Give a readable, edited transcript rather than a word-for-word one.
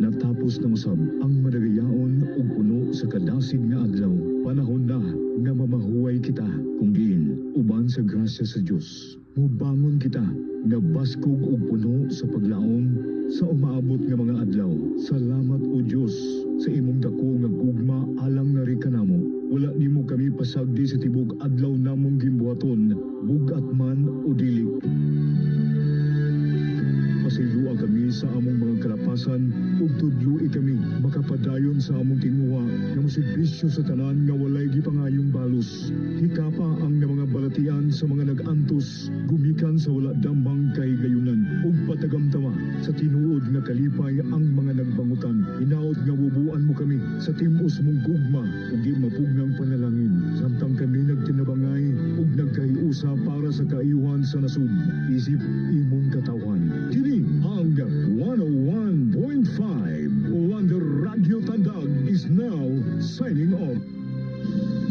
Natapos na usab ang madagayaon ug puno sa kadasig nga adlaw. Panahon na nga mamahuway kita kung diin uban sa grasya sa Dios. Mubangon kita nga baskog ug puno sa paglaom sa umaabot nga mga adlaw. Salamat o Dios sa imong dako nga gugma alang nari kanamo. Wala nimo kami pasagdi sa tibok adlaw namong gimbuhaton, bugat man o dili. Pasilua kami sa among mga kalapasan ug tudloi kami makapadayon sa among tinguha nga mosibisyo sa tanan nga walay gipangayong balos. Hikapa ang mga balatian sa mga nag-antos gumikan sa wala dambang kahigayunan ug patagamtama sa tinuod nga kalipay ang mga nagbangutan. Hinaot nga bubuan mo kami sa tim-os mong gugma ug di mapugnang panalangin samtang kami nagtinabangay ug nagkahiusa para sa kaayuhan sa nasud. Isip imong katawan. Kini ang 101.5 Wonder Radio Tandag is now signing off.